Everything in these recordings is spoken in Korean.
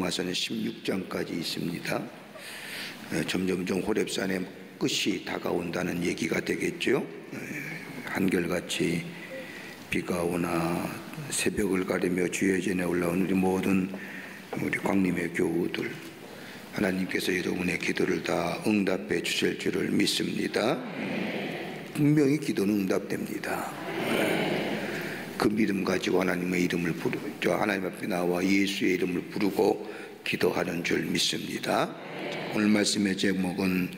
로마서는 16장까지 있습니다. 점점점 호렙산의 끝이 다가온다는 얘기가 되겠죠. 한결같이 비가 오나 새벽을 가리며 주의 전에 올라온 우리 모든 우리 광림의 교우들, 하나님께서 여러분의 기도를 다 응답해 주실 줄을 믿습니다. 분명히 기도는 응답됩니다. 그 믿음 가지고 하나님의 이름을 부르고 하나님 앞에 나와 예수의 이름을 부르고 기도하는 줄 믿습니다. 오늘 말씀의 제목은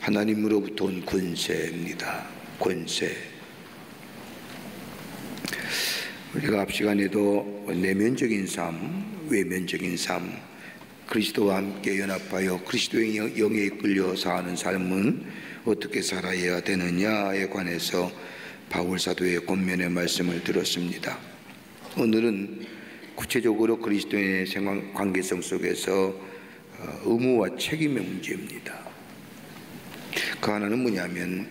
하나님으로부터 온 권세입니다. 권세. 우리가 앞 시간에도 내면적인 삶, 외면적인 삶, 그리스도와 함께 연합하여 그리스도의 영에 이끌려 사는 삶은 어떻게 살아야 되느냐에 관해서 바울 사도의 권면의 말씀을 들었습니다. 오늘은 구체적으로 그리스도의 생활 관계성 속에서 의무와 책임의 문제입니다. 그 하나는 뭐냐면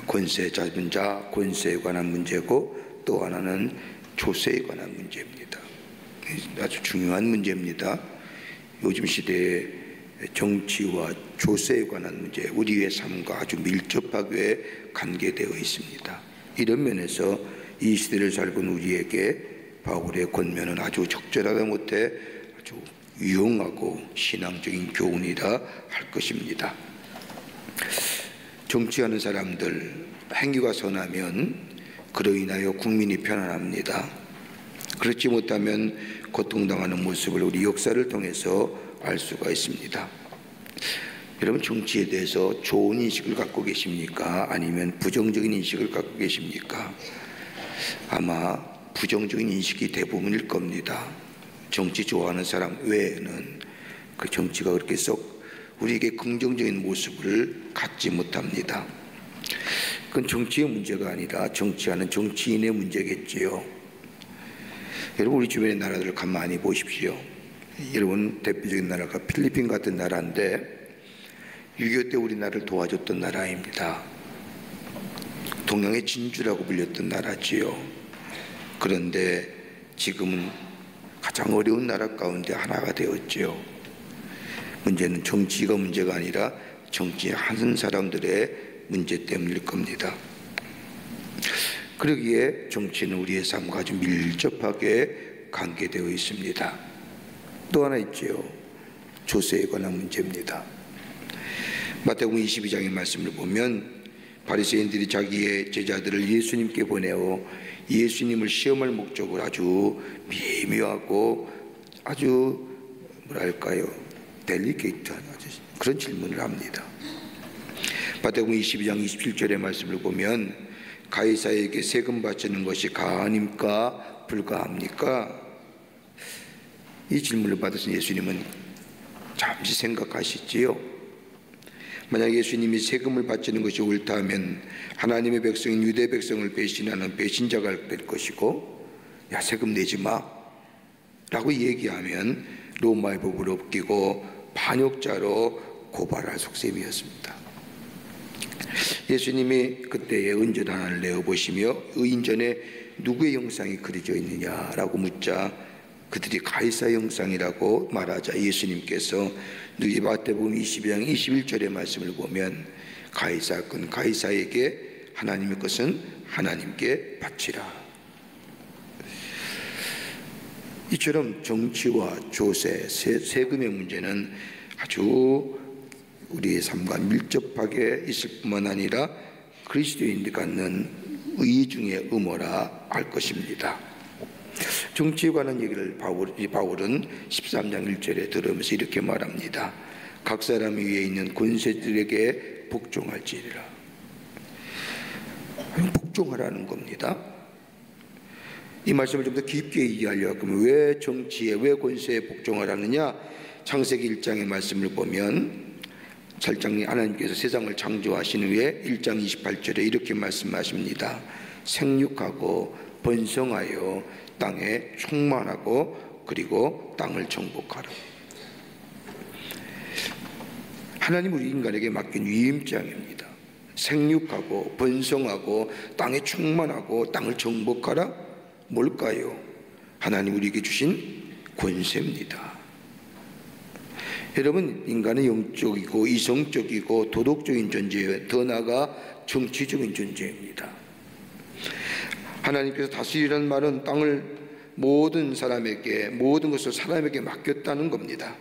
권세 잡은 자, 권세에 관한 문제고, 또 하나는 조세에 관한 문제입니다. 아주 중요한 문제입니다. 요즘 시대의 정치와 조세에 관한 문제, 우리의 삶과 아주 밀접하게 관계되어 있습니다. 이런 면에서 이 시대를 살고 있는 우리에게 바울의 권면은 아주 적절하다 못해 아주 유용하고 신앙적인 교훈이라 할 것입니다. 정치하는 사람들 행위가 선하면 그로 인하여 국민이 편안합니다. 그렇지 못하면 고통당하는 모습을 우리 역사를 통해서 알 수가 있습니다. 여러분, 정치에 대해서 좋은 인식을 갖고 계십니까? 아니면 부정적인 인식을 갖고 계십니까? 아마 부정적인 인식이 대부분일 겁니다. 정치 좋아하는 사람 외에는 그 정치가 그렇게 썩 우리에게 긍정적인 모습을 갖지 못합니다. 그건 정치의 문제가 아니라 정치하는 정치인의 문제겠지요. 여러분, 우리 주변의 나라들을 가만히 보십시오. 여러분, 대표적인 나라가 필리핀 같은 나라인데 6.25 때 우리나라를 도와줬던 나라입니다. 동양의 진주라고 불렸던 나라지요. 그런데 지금은 가장 어려운 나라 가운데 하나가 되었지요. 문제는 정치가 문제가 아니라 정치하는 사람들의 문제 때문일 겁니다. 그러기에 정치는 우리의 삶과 아주 밀접하게 관계되어 있습니다. 또 하나 있지요. 조세에 관한 문제입니다. 마태복음 22장의 말씀을 보면 바리새인들이 자기의 제자들을 예수님께 보내어 예수님을 시험할 목적으로 아주 미묘하고 아주 뭐랄까요, 델리케이트한 그런 질문을 합니다. 마태복음 22장 27절의 말씀을 보면 가이사에게 세금 바치는 것이 가하니까 불가합니까? 이 질문을 받으신 예수님은 잠시 생각하시지요. 만약 예수님이 세금을 바치는 것이 옳다면 하나님의 백성인 유대 백성을 배신하는 배신자가 될 것이고, 야, 세금 내지 마 라고 얘기하면 로마의 법을 어기고 반역자로 고발할 속셈이었습니다. 예수님이 그때의 은전 하나를 내어보시며 의인전에 누구의 형상이 그려져 있느냐라고 묻자 그들이 가이사 형상이라고 말하자 예수님께서 누이 마태복음 22장 21절의 말씀을 보면 가이사 건 가이사에게, 하나님의 것은 하나님께 바치라. 이처럼 정치와 조세, 세금의 문제는 아주 우리의 삶과 밀접하게 있을 뿐만 아니라 그리스도인들이 갖는 의의 중의 의무라 할 것입니다. 정치에 관한 얘기를 바울은 13장 1절에 들으면서 이렇게 말합니다. 각 사람 위에 있는 권세들에게 복종할지니라. 복종하라는 겁니다. 이 말씀을 좀 더 깊게 이해하려고 하면 왜 정치에, 왜 권세에 복종하라느냐? 창세기 1장의 말씀을 보면 하나님께서 세상을 창조하신 후에 1장 28절에 이렇게 말씀하십니다. 생육하고 번성하여 땅에 충만하고 그리고 땅을 정복하라. 하나님 우리 인간에게 맡긴 위임장입니다. 생육하고 번성하고 땅에 충만하고 땅을 정복하라. 뭘까요? 하나님 우리에게 주신 권세입니다. 여러분, 인간은 영적이고 이성적이고 도덕적인 존재예요. 더 나아가 정치적인 존재입니다. 하나님께서 다스리라는 말은 땅을 모든 사람에게, 모든 것을 사람에게 맡겼다는 겁니다.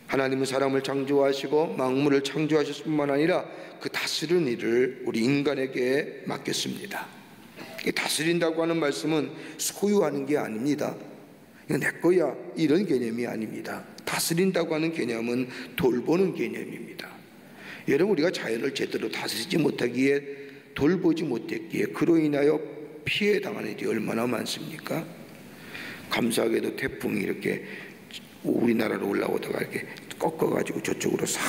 하나님은 사람을 창조하시고 만물을 창조하셨을 뿐만 아니라 그 다스리는 일을 우리 인간에게 맡겼습니다. 다스린다고 하는 말씀은 소유하는 게 아닙니다. 이거 내 거야 이런 개념이 아닙니다. 다스린다고 하는 개념은 돌보는 개념입니다. 여러분, 우리가 자연을 제대로 다스리지 못하기에, 돌보지 못했기에 그로 인하여 피해 당하는 일이 얼마나 많습니까? 감사하게도 태풍이 이렇게 우리나라로 올라오다가 이렇게 꺾어가지고 저쪽으로 싹,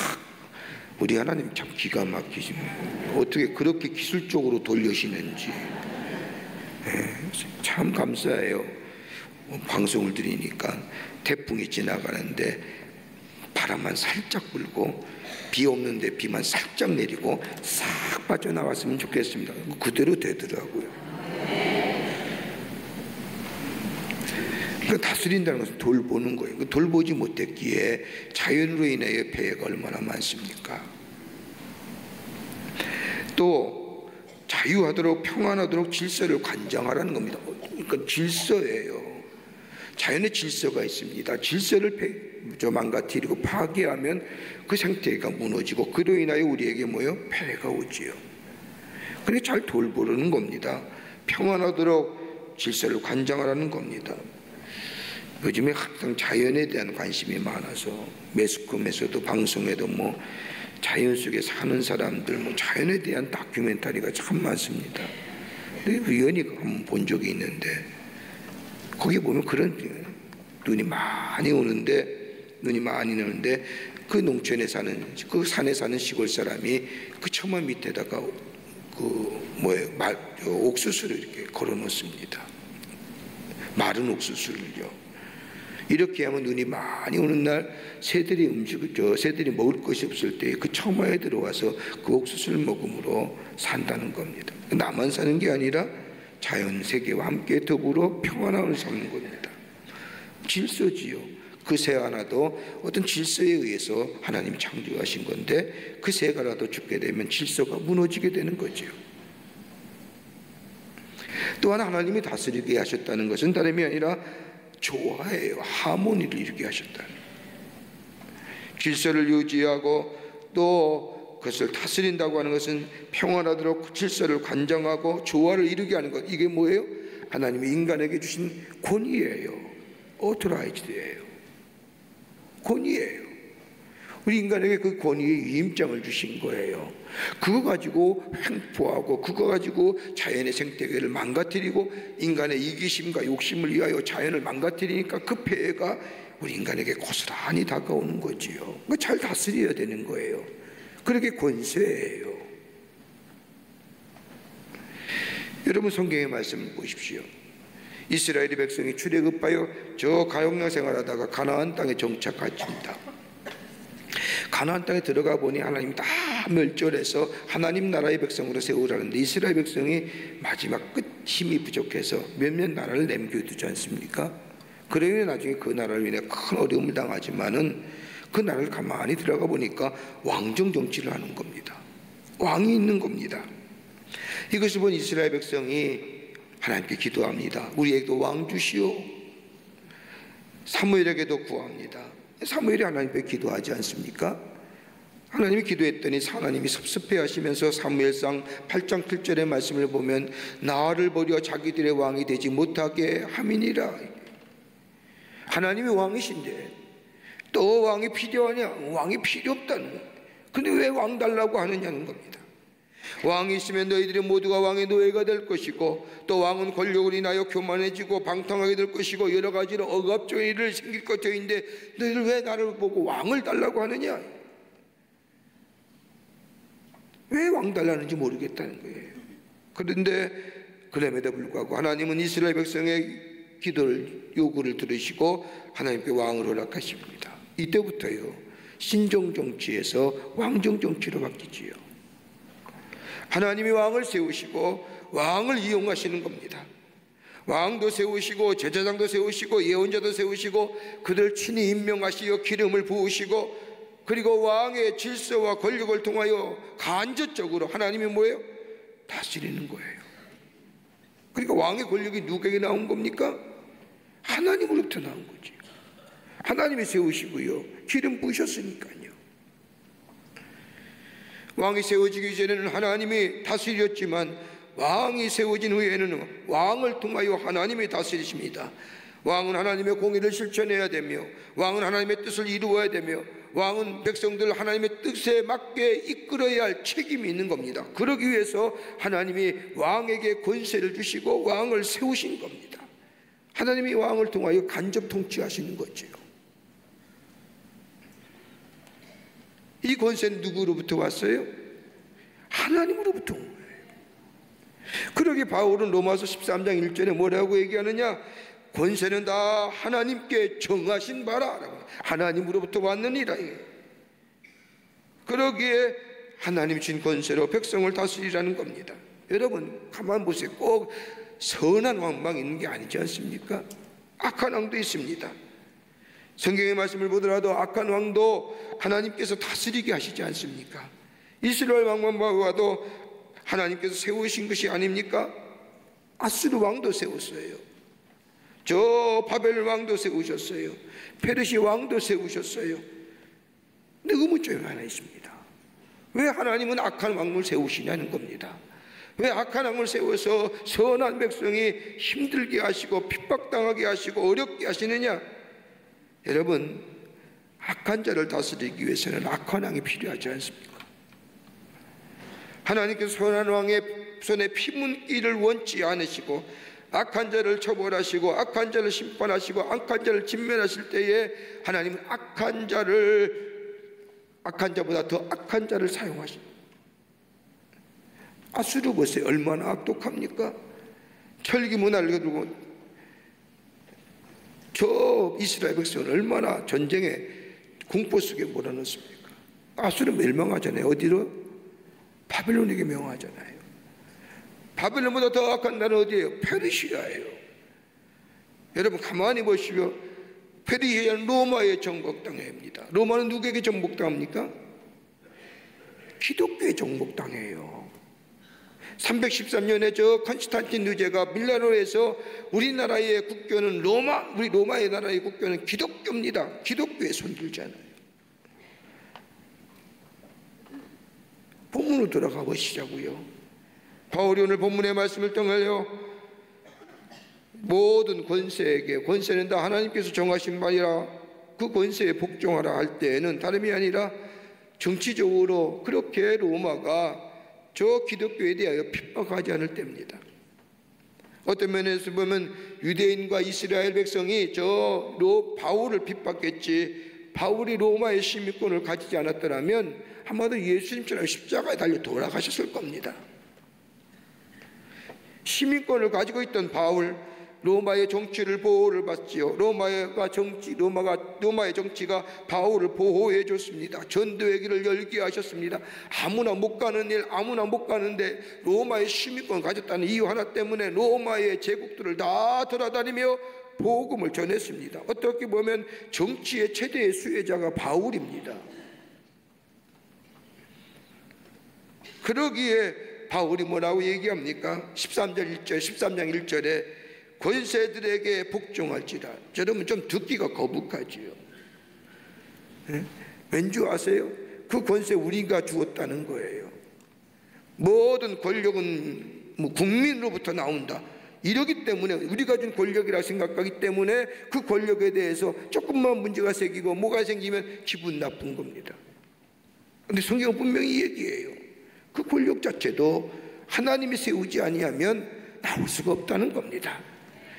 우리 하나님 참 기가 막히십니다. 어떻게 그렇게 기술적으로 돌려시는지 참 감사해요. 방송을 드리니까 태풍이 지나가는데 바람만 살짝 불고 비 없는데 비만 살짝 내리고 싹 빠져나왔으면 좋겠습니다. 그대로 되더라고요. 그러니까 다스린다는 것은 돌보는 거예요. 돌보지 못했기에 자연으로 인해 폐해가 얼마나 많습니까? 또 자유하도록 평안하도록 질서를 관장하라는 겁니다. 그러니까 질서예요. 자연의 질서가 있습니다. 질서를 망가뜨리고 파괴하면 그 생태계가 무너지고 그로 인하여 우리에게 폐해가 오지요. 그래 잘 돌보는 겁니다. 평안하도록 질서를 관장하라는 겁니다. 요즘에 항상 자연에 대한 관심이 많아서 매스컴에서도 방송에도 자연 속에 사는 사람들 자연에 대한 다큐멘터리가 참 많습니다. 우연히 한번 본 적이 있는데 거기 보면 그런 눈이 많이 오는데 그 농촌에 사는, 그 산에 사는 시골 사람이 그 처마 밑에다가 옥수수를 이렇게 걸어 놓습니다. 마른 옥수수를요. 이렇게 하면 눈이 많이 오는 날 새들이 새들이 먹을 것이 없을 때 그 처마에 들어와서 그 옥수수를 먹음으로 산다는 겁니다. 나만 사는 게 아니라 자연 세계와 함께 더불어 평안함을 삼는 겁니다. 질서지요. 그 새 하나도 어떤 질서에 의해서 하나님이 창조하신 건데 그 새가 하나도 죽게 되면 질서가 무너지게 되는 거죠. 또한 하나님이 다스리게 하셨다는 것은 다름이 아니라 조화예요. 하모니를 이루게 하셨다. 질서를 유지하고 또 그것을 다스린다고 하는 것은 평안하도록 질서를 관장하고 조화를 이루게 하는 것. 이게 뭐예요? 하나님이 인간에게 주신 권위예요. 오토라이즈드예요. 권위예요. 우리 인간에게 그 권위의 위임장을 주신 거예요. 그거 가지고 횡포하고 그거 가지고 자연의 생태계를 망가뜨리고 인간의 이기심과 욕심을 위하여 자연을 망가뜨리니까 그 폐해가 우리 인간에게 고스란히 다가오는 거지요. 잘 다스려야 되는 거예요. 그렇게 권세예요. 여러분, 성경의 말씀을 보십시오. 이스라엘의 백성이 출애굽하여 저 가용량 생활하다가 가나안 땅에 정착하십니다. 가나안 땅에 들어가 보니 하나님이 다 멸절해서 하나님 나라의 백성으로 세우라는데 이스라엘 백성이 마지막 끝 힘이 부족해서 몇몇 나라를 남겨두지 않습니까? 그러니 나중에 그 나라를 위해 큰 어려움을 당하지만은 그 나라를 가만히 들어가 보니까 왕정 정치를 하는 겁니다. 왕이 있는 겁니다. 이것을 본 이스라엘 백성이 하나님께 기도합니다. 우리에게도 왕 주시오. 사무엘에게도 구합니다. 사무엘이 하나님께 기도하지 않습니까? 하나님이 기도했더니 하나님이 섭섭해 하시면서 사무엘상 8장 7절의 말씀을 보면 나를 버려 자기들의 왕이 되지 못하게 함이니라. 하나님이 왕이신데 또 왕이 필요하냐? 왕이 필요 없다는 거예요. 근데 왜 왕 달라고 하느냐는 겁니다. 왕이 있으면 너희들이 모두가 왕의 노예가 될 것이고 또 왕은 권력을 인하여 교만해지고 방탕하게 될 것이고 여러 가지로 억압적인 일을 생길 것인데 너희들 왜 나를 보고 왕을 달라고 하느냐? 왜 왕 달라는지 모르겠다는 거예요. 그런데 그럼에도 불구하고 하나님은 이스라엘 백성의 기도를 요구를 들으시고 하나님께 왕을 허락하십니다. 이때부터요 신정 정치에서 왕정 정치로 바뀌지요. 하나님이 왕을 세우시고 왕을 이용하시는 겁니다. 왕도 세우시고 제사장도 세우시고 예언자도 세우시고 그들 친히 임명하시어 기름을 부으시고, 그리고 왕의 질서와 권력을 통하여 간접적으로 하나님이 뭐예요? 다스리는 거예요. 그러니까 왕의 권력이 누구에게 나온 겁니까? 하나님으로부터 나온 거지. 하나님이 세우시고요, 기름 부으셨으니까요. 왕이 세워지기 전에는 하나님이 다스렸지만 왕이 세워진 후에는 왕을 통하여 하나님이 다스리십니다. 왕은 하나님의 공의를 실천해야 되며, 왕은 하나님의 뜻을 이루어야 되며, 왕은 백성들을 하나님의 뜻에 맞게 이끌어야 할 책임이 있는 겁니다. 그러기 위해서 하나님이 왕에게 권세를 주시고 왕을 세우신 겁니다. 하나님이 왕을 통하여 간접 통치하시는 거죠. 이 권세는 누구로부터 왔어요? 하나님으로부터 온 거예요. 그러기 바울은 로마서 13장 1절에 뭐라고 얘기하느냐? 권세는 다 하나님께 정하신 바라. 하나님으로부터 왔느니라. 그러기에 하나님 신 권세로 백성을 다스리라는 겁니다. 여러분 가만 보세요. 꼭 선한 왕만 있는 게 아니지 않습니까? 악한 왕도 있습니다. 성경의 말씀을 보더라도 악한 왕도 하나님께서 다스리게 하시지 않습니까? 이스라엘 왕만 봐도 하나님께서 세우신 것이 아닙니까? 아수르 왕도 세웠어요. 저 바벨 왕도 세우셨어요. 페르시 왕도 세우셨어요. 근데 의문점이 하나 있습니다. 왜 하나님은 악한 왕을 세우시냐는 겁니다. 왜 악한 왕을 세워서 선한 백성이 힘들게 하시고 핍박당하게 하시고 어렵게 하시느냐? 여러분, 악한 자를 다스리기 위해서는 악한 왕이 필요하지 않습니까? 하나님께서 선한 왕의 손에 피 묻기를 원치 않으시고 악한 자를 처벌하시고 악한 자를 심판하시고 악한 자를 진멸하실 때에 하나님은 악한 자보다 더 악한 자를 사용하십니다. 아수르 보세요. 얼마나 악독합니까? 철기 문화를 두고 저 이스라엘 백성은 얼마나 전쟁에 공포 속에 몰아넣습니까? 아수르 멸망하잖아요. 어디로? 바벨론에게 명하잖아요. 바벨론보다 더 악한 나라는 어디예요? 페르시아예요. 여러분 가만히 보시면 페르시아는 로마의 정복당입니다. 로마는 누구에게 정복당합니까? 기독교에 정복당해요. 313년에 저 콘스탄틴 누제가 밀라노에서 우리나라의 국교는 우리 로마의 나라의 국교는 기독교입니다. 기독교에 손들잖아요. 본문으로 돌아가 보시자고요. 바울이 오늘 본문의 말씀을 통하여 모든 권세에게, 권세는 다 하나님께서 정하신 바이라, 그 권세에 복종하라 할 때에는 다름이 아니라 정치적으로 그렇게 로마가 저 기독교에 대하여 핍박하지 않을 때입니다. 어떤 면에서 보면 유대인과 이스라엘 백성이 바울을 핍박했지, 바울이 로마의 시민권을 가지지 않았더라면 한마디로 예수님처럼 십자가에 달려 돌아가셨을 겁니다. 시민권을 가지고 있던 바울, 로마의 정치를 보호를 받지요. 로마의 정치가 바울을 보호해 줬습니다. 전도의 길을 열게 하셨습니다. 아무나 못 가는 일, 아무나 못 가는데 로마의 시민권을 가졌다는 이유 하나 때문에 로마의 제국들을 다 돌아다니며 복음을 전했습니다. 어떻게 보면 정치의 최대의 수혜자가 바울입니다. 그러기에 바울이 뭐라고 얘기합니까? 13장 1절에 권세들에게 복종할지라. 여러분 좀 듣기가 거북하지요. 네? 왠지 아세요? 그 권세 우리가 주었다는 거예요. 모든 권력은 국민으로부터 나온다. 이러기 때문에 우리가 준 권력이라 생각하기 때문에 그 권력에 대해서 조금만 문제가 생기고 뭐가 생기면 기분 나쁜 겁니다. 그런데 성경은 분명히 얘기해요. 그 권력 자체도 하나님이 세우지 아니하면 나올 수가 없다는 겁니다.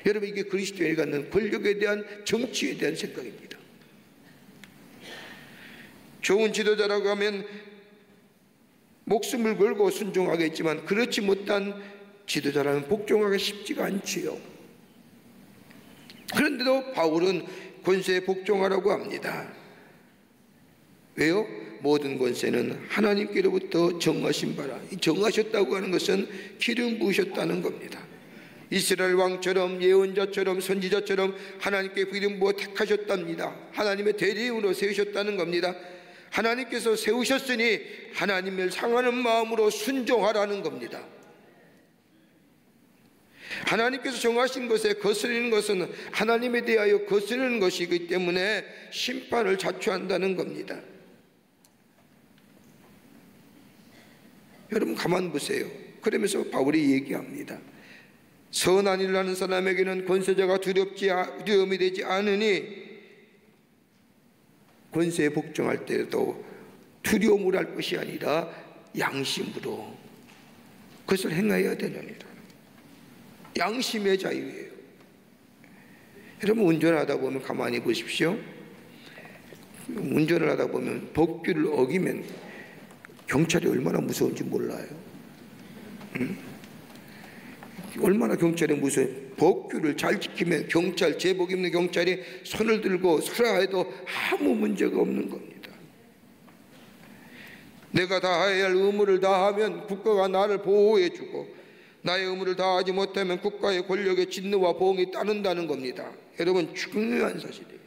여러분 이게 그리스도인이 갖는 권력에 대한, 정치에 대한 생각입니다. 좋은 지도자라고 하면 목숨을 걸고 순종하겠지만 그렇지 못한 지도자라면 복종하기 쉽지가 않지요. 그런데도 바울은 권세에 복종하라고 합니다. 왜요? 모든 권세는 하나님께로부터 정하신 바라. 정하셨다고 하는 것은 기름 부으셨다는 겁니다. 이스라엘 왕처럼 예언자처럼 선지자처럼 하나님께 이름 부어 택하셨답니다. 하나님의 대리인으로 세우셨다는 겁니다. 하나님께서 세우셨으니 하나님을 상하는 마음으로 순종하라는 겁니다. 하나님께서 정하신 것에 거스르는 것은 하나님에 대하여 거스르는 것이기 때문에 심판을 자초한다는 겁니다. 여러분 가만 보세요. 그러면서 바울이 얘기합니다. 선한 일을 하는 사람에게는 권세자가 두려움이 되지 않으니 권세에 복종할 때도 두려움으로 할 것이 아니라 양심으로 그것을 행해야 되느니라. 양심의 자유예요. 여러분 운전하다 보면 가만히 보십시오. 운전을 하다 보면 법규를 어기면 경찰이 얼마나 무서운지 몰라요. 얼마나 경찰이 무서워요. 법규를 잘 지키면 경찰, 제복 입는 경찰이 손을 들고 서라 해도 아무 문제가 없는 겁니다. 내가 다해야 할 의무를 다하면 국가가 나를 보호해주고 나의 의무를 다하지 못하면 국가의 권력의 진노와 보응이 따른다는 겁니다. 여러분 중요한 사실이에요.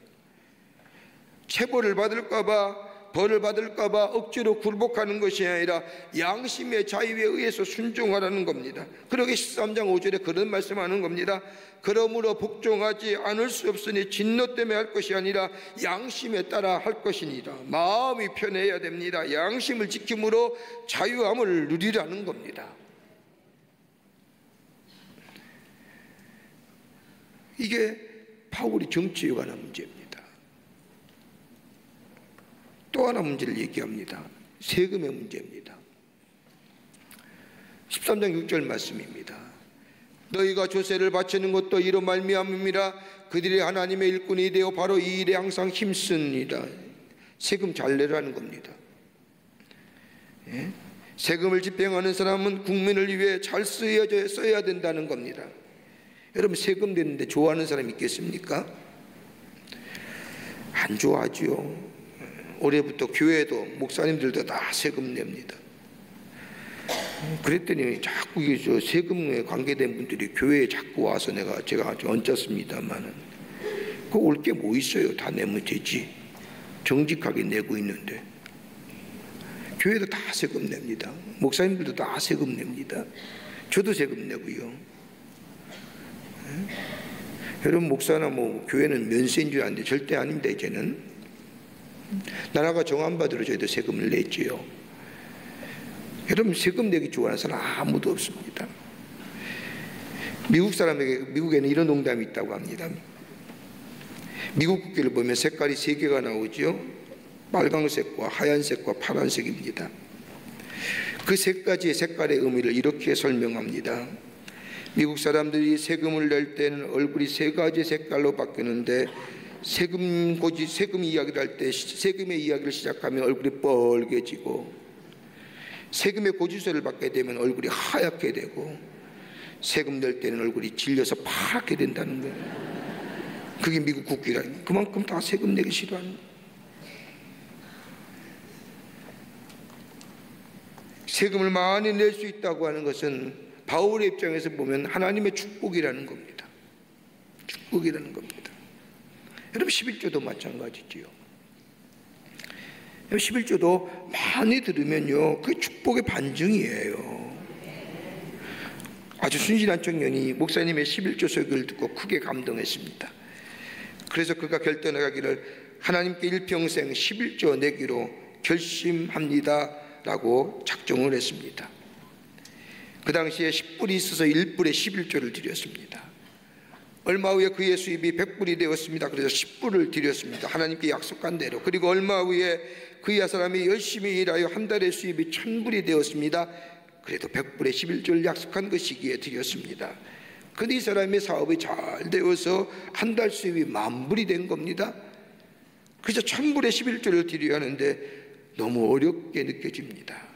체벌을 받을까봐 벌을 받을까봐 억지로 굴복하는 것이 아니라 양심의 자유에 의해서 순종하라는 겁니다. 그러기 13장 5절에 그런 말씀하는 겁니다. 그러므로 복종하지 않을 수 없으니 진노 때문에 할 것이 아니라 양심에 따라 할 것이니라. 마음이 편해야 됩니다. 양심을 지킴으로 자유함을 누리라는 겁니다. 이게 바울이 정치에 관한 문제입니다. 또 하나 문제를 얘기합니다. 세금의 문제입니다. 13장 6절 말씀입니다. 너희가 조세를 바치는 것도 이로 말미암음이라. 그들이 하나님의 일꾼이 되어 바로 이 일에 항상 힘쓰니라. 세금 잘 내라는 겁니다. 예? 세금을 집행하는 사람은 국민을 위해 잘 써야 된다는 겁니다. 여러분 세금 내는데 좋아하는 사람이 있겠습니까? 안 좋아하죠. 올해부터 교회도 목사님들도 다 세금 냅니다. 그랬더니 자꾸 저 세금에 관계된 분들이 교회에 자꾸 와서 제가 아주 얹었습니다만은 그 올 게 뭐 있어요? 다 내면 되지. 정직하게 내고 있는데. 교회도 다 세금 냅니다. 목사님들도 다 세금 냅니다. 저도 세금 내고요. 여러분 목사나 뭐 교회는 면세인 줄 아는데 절대 아닙니다. 이제는 나라가 정한 바대로 저희도 세금을 냈지요. 여러분 세금 내기 좋아하는 사람 아무도 없습니다. 미국에는 이런 농담이 있다고 합니다. 미국 국기를 보면 색깔이 3개가 나오죠. 빨강색과 하얀색과 파란색입니다. 그 세 가지의 색깔의 의미를 이렇게 설명합니다. 미국 사람들이 세금을 낼 때는 얼굴이 3가지 색깔로 바뀌는데 세금 이야기를 할 때 세금의 이야기를 시작하면 얼굴이 뻘개지고 세금의 고지서를 받게 되면 얼굴이 하얗게 되고 세금 낼 때는 얼굴이 질려서 파랗게 된다는 거예요. 그게 미국 국기라. 그만큼 다 세금 내기 싫어하는 거예요. 세금을 많이 낼 수 있다고 하는 것은 바울의 입장에서 보면 하나님의 축복이라는 겁니다. 축복이라는 겁니다. 여러분 11조도 마찬가지지요. 11조도 많이 들으면요 그게 축복의 반증이에요. 아주 순진한 청년이 목사님의 11조 설교를 듣고 크게 감동했습니다. 그래서 그가 결단하기를 하나님께 일평생 11조 내기로 결심합니다 라고 작정을 했습니다. 그 당시에 10불이 있어서 1불에 11조를 드렸습니다. 얼마 후에 그의 수입이 100불이 되었습니다. 그래서 10불을 드렸습니다. 하나님께 약속한 대로. 그리고 얼마 후에 그의 사람이 열심히 일하여 한 달의 수입이 1000불이 되었습니다. 그래도 100불에 11조를 약속한 것이기에 드렸습니다. 근데 이 사람의 사업이 잘 되어서 한 달 수입이 10,000불이 된 겁니다. 그래서 1000불에 11조를 드려야 하는데 너무 어렵게 느껴집니다.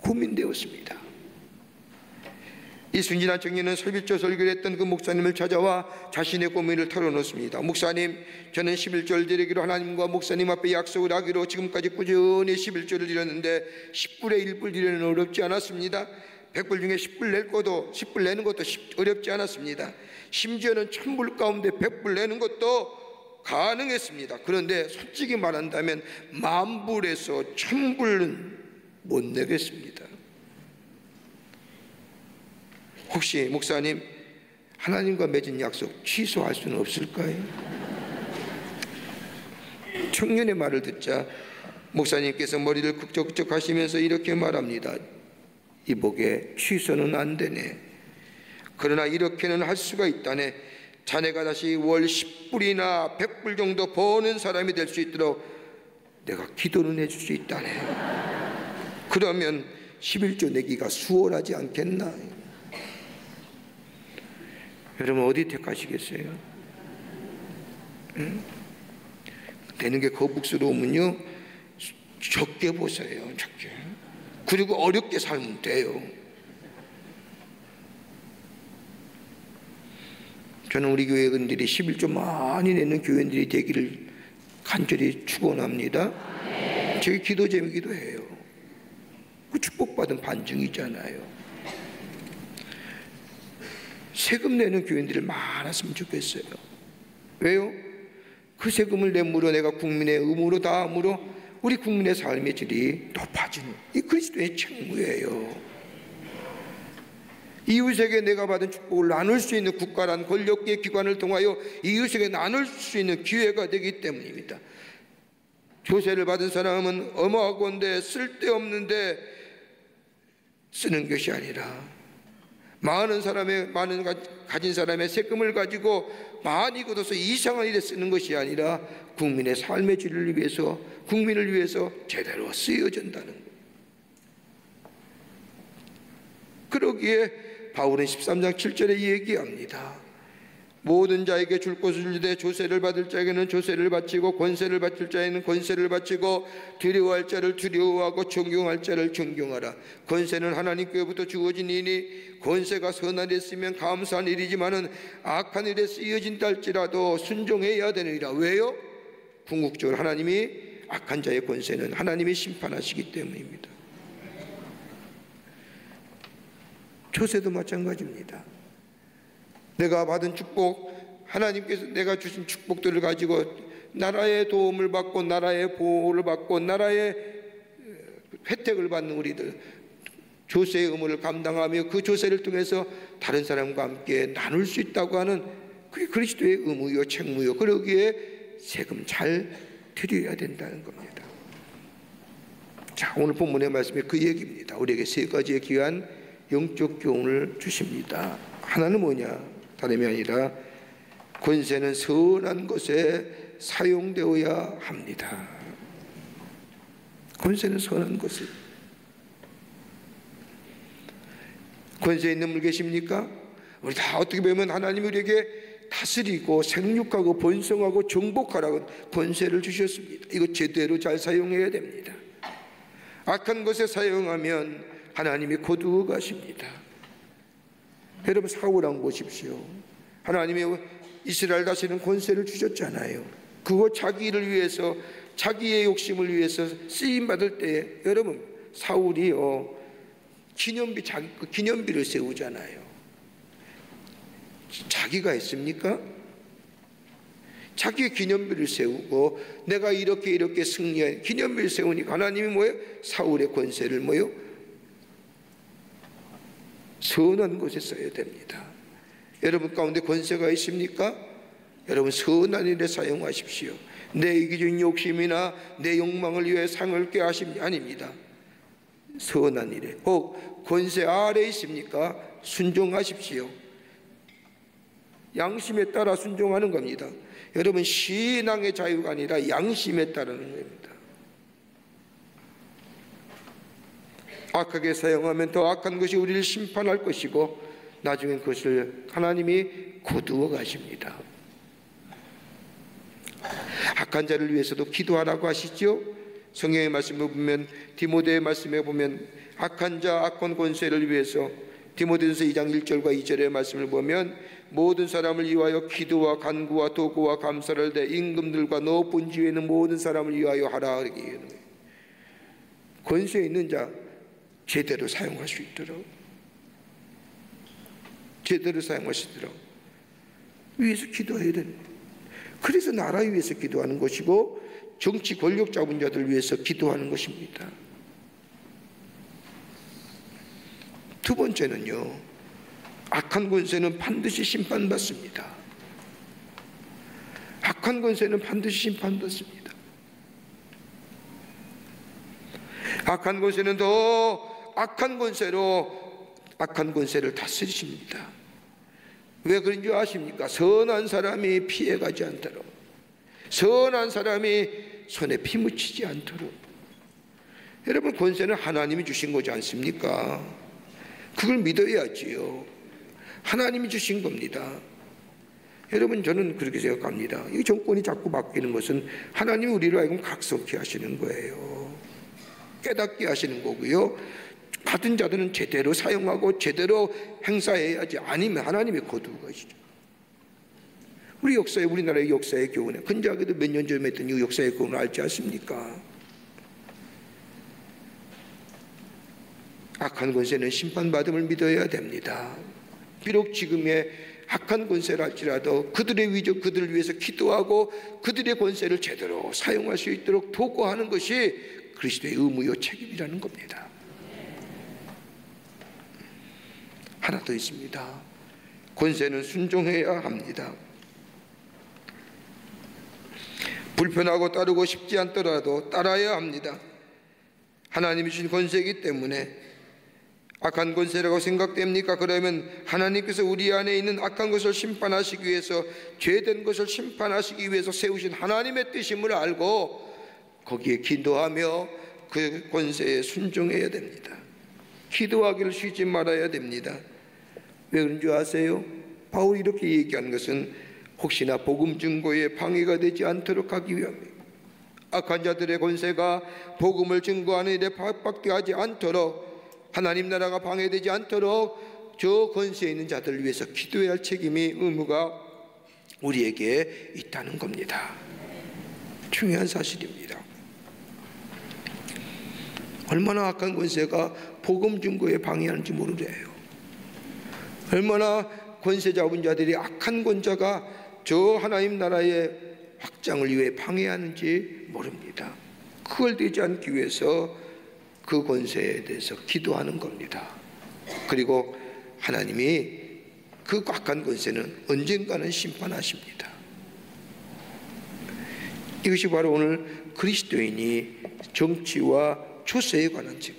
고민되었습니다. 이 순진한 청년은 11조 설교를 했던 그 목사님을 찾아와 자신의 고민을 털어놓습니다. 목사님, 저는 11조를 드리기로 하나님과 목사님 앞에 약속을 하기로 지금까지 꾸준히 11조를 드렸는데 10불에 1불 드리는 어렵지 않았습니다. 100불 중에 10불 내는 것도 어렵지 않았습니다. 심지어는 1000불 가운데 100불 내는 것도 가능했습니다. 그런데 솔직히 말한다면 10,000불에서 1000불은 못 내겠습니다. 혹시 목사님, 하나님과 맺은 약속 취소할 수는 없을까요? 청년의 말을 듣자 목사님께서 머리를 극적극적 하시면서 이렇게 말합니다. 이복에 취소는 안 되네. 그러나 이렇게는 할 수가 있다네. 자네가 다시 월 10불이나 100불 정도 버는 사람이 될 수 있도록 내가 기도는 해줄 수 있다네. 그러면 11조 내기가 수월하지 않겠나? 여러분 어디 택하시겠어요? 응? 되는 게 거북스러우면요 적게 보세요. 적게. 그리고 어렵게 살면 돼요. 저는 우리 교회원들이 11조 많이 내는 교회원들이 되기를 간절히 축원합니다. 저희 기도 제목이기도 해요. 그 축복받은 반증이잖아요. 세금 내는 교회원들이 많았으면 좋겠어요. 왜요? 그 세금을 내므로 내가 국민의 의무로 다함으로 우리 국민의 삶의 질이 높아지는 이 그리스도의 책무예요. 이웃에게 내가 받은 축복을 나눌 수 있는 국가란 권력계 기관을 통하여 이웃에게 나눌 수 있는 기회가 되기 때문입니다. 조세를 받은 사람은 어마하건대 쓸데없는데 쓰는 것이 아니라 많은 가진 사람의 세금을 가지고 많이 걷어서 이상한 일에 쓰는 것이 아니라 국민의 삶의 질을 위해서, 국민을 위해서 제대로 쓰여진다는 것. 그러기에 바울은 13장 7절에 얘기합니다. 모든 자에게 줄 것을 주되 조세를 받을 자에게는 조세를 바치고 권세를 바칠 자에게는 권세를 바치고 두려워할 자를 두려워하고 존경할 자를 존경하라. 권세는 하나님께로부터 주어지니니 권세가 선한 일에 쓰면 감사한 일이지만은 악한 일에 쓰여진다 할지라도 순종해야 되느니라. 왜요? 궁극적으로 하나님이 악한 자의 권세는 하나님이 심판하시기 때문입니다. 조세도 마찬가지입니다. 내가 받은 축복, 하나님께서 내가 주신 축복들을 가지고 나라의 도움을 받고 나라의 보호를 받고 나라의 혜택을 받는 우리들, 조세의 의무를 감당하며 그 조세를 통해서 다른 사람과 함께 나눌 수 있다고 하는 그게 그리스도의 의무요 책무요. 그러기에 세금 잘 드려야 된다는 겁니다. 자, 오늘 본문의 말씀이 그 얘기입니다. 우리에게 세 가지의 귀한 영적 교훈을 주십니다. 하나는 뭐냐? 다름이 아니라 권세는 선한 것에 사용되어야 합니다. 권세는 선한 것에. 권세 있는 분 계십니까? 우리 다 어떻게 보면 하나님이 우리에게 다스리고 생육하고 번성하고 정복하라고 권세를 주셨습니다. 이거 제대로 잘 사용해야 됩니다. 악한 것에 사용하면 하나님이 거두어 가십니다. 여러분 사울 왕 보십시오. 하나님이 이스라엘 다스리는 권세를 주셨잖아요. 그거 자기를 위해서, 자기의 욕심을 위해서 쓰임 받을 때 여러분 사울이요 기념비, 자기 그 기념비를 세우잖아요. 자기가 했습니까? 자기의 기념비를 세우고 내가 이렇게 승리한 기념비를 세우니까 하나님이 뭐예요? 사울의 권세를 뭐예요? 선한 것에 써야 됩니다. 여러분 가운데 권세가 있습니까? 여러분 선한 일에 사용하십시오. 내 이기적인 욕심이나 내 욕망을 위해 상을 꾀하십니 아닙니다. 선한 일에. 혹 권세 아래에 있습니까? 순종하십시오. 양심에 따라 순종하는 겁니다. 여러분 신앙의 자유가 아니라 양심에 따르는 겁니다. 악하게 사용하면 더 악한 것이 우리를 심판할 것이고 나중에 그것을 하나님이 거두어 가십니다. 악한 자를 위해서도 기도하라고 하시죠. 성경의 말씀에 보면 디모데의 말씀에 보면 악한 자 악한 권세를 위해서 디모데전서 2장 1절과 2절의 말씀을 보면 모든 사람을 위하여 기도와 간구와 도구와 감사를 대 임금들과 높은 지위에 있는 모든 사람을 위하여 하라. 권세 있는 자 제대로 사용할 수 있도록 제대로 사용하시도록 위해서 기도해야 됩니다. 그래서 나라 위해서 기도하는 것이고 정치 권력 잡은 자들 위해서 기도하는 것입니다. 두 번째는요, 악한 권세는 반드시 심판받습니다. 악한 권세는 반드시 심판받습니다. 악한 권세는 더 악한 권세로 악한 권세를 다스리십니다. 왜 그런 줄 아십니까? 선한 사람이 피해가지 않도록, 선한 사람이 손에 피 묻히지 않도록. 여러분, 권세는 하나님이 주신 거지 않습니까? 그걸 믿어야지요. 하나님이 주신 겁니다. 여러분, 저는 그렇게 생각합니다. 이 정권이 자꾸 바뀌는 것은 하나님이 우리를 하여금 각성케 하시는 거예요. 깨닫게 하시는 거고요. 받은 자들은 제대로 사용하고 제대로 행사해야지, 아니면 하나님의 거두고 가시죠. 우리 역사에, 우리나라의 역사의 교훈에, 근자하게도 몇 년 전에 했던 이 역사의 교훈을 알지 않습니까? 악한 권세는 심판받음을 믿어야 됩니다. 비록 지금의 악한 권세를 할지라도 그들의 위적, 그들을 위해서 기도하고 그들의 권세를 제대로 사용할 수 있도록 도구하는 것이 그리스도의 의무요 책임이라는 겁니다. 하나 더 있습니다. 권세는 순종해야 합니다. 불편하고 따르고 싶지 않더라도 따라야 합니다. 하나님이 주신 권세이기 때문에. 악한 권세라고 생각됩니까? 그러면 하나님께서 우리 안에 있는 악한 것을 심판하시기 위해서, 죄된 것을 심판하시기 위해서 세우신 하나님의 뜻임을 알고 거기에 기도하며 그 권세에 순종해야 됩니다. 기도하기를 쉬지 말아야 됩니다. 왜 그런 줄 아세요? 바울이 이렇게 얘기하는 것은 혹시나 복음 증거에 방해가 되지 않도록 하기 위함입니다. 악한 자들의 권세가 복음을 증거하는 일에 파악받게 하지 않도록, 하나님 나라가 방해되지 않도록 저 권세에 있는 자들을 위해서 기도해야 할 책임이, 의무가 우리에게 있다는 겁니다. 중요한 사실입니다. 얼마나 악한 권세가 복음 증거에 방해하는지 모르래요. 얼마나 권세 잡은 자들이, 악한 권자가 저 하나님 나라의 확장을 위해 방해하는지 모릅니다. 그걸 되지 않기 위해서 그 권세에 대해서 기도하는 겁니다. 그리고 하나님이 그 악한 권세는 언젠가는 심판하십니다. 이것이 바로 오늘 그리스도인이 정치와 조세에 관한 책,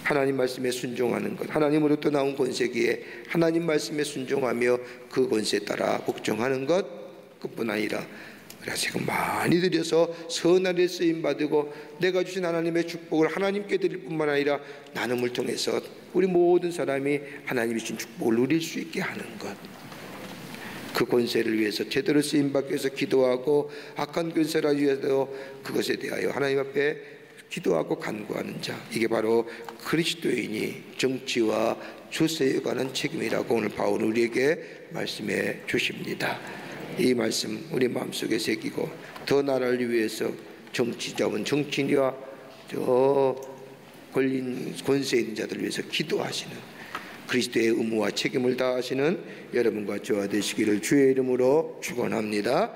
하나님 말씀에 순종하는 것, 하나님으로부터 나온 권세기에 하나님 말씀에 순종하며 그 권세에 따라 복종하는 것, 그뿐 아니라 제가 많이 드려서 선한 데 쓰임받고 내가 주신 하나님의 축복을 하나님께 드릴 뿐만 아니라 나눔을 통해서 우리 모든 사람이 하나님이 주신 축복을 누릴 수 있게 하는 것, 그 권세를 위해서 제대로 쓰임받기 위해서 기도하고 악한 권세를 위해서 그것에 대하여 하나님 앞에 기도하고 간구하는 자, 이게 바로 그리스도인이 정치와 조세에 관한 책임이라고 오늘 바울은 우리에게 말씀해 주십니다. 이 말씀 우리 마음속에 새기고 더 나라를 위해서 정치 잡은 정치인과 저 걸린 권세 있는 자들을 위해서 기도하시는 그리스도의 의무와 책임을 다하시는 여러분과 저와 되시기를 주의 이름으로 축원합니다.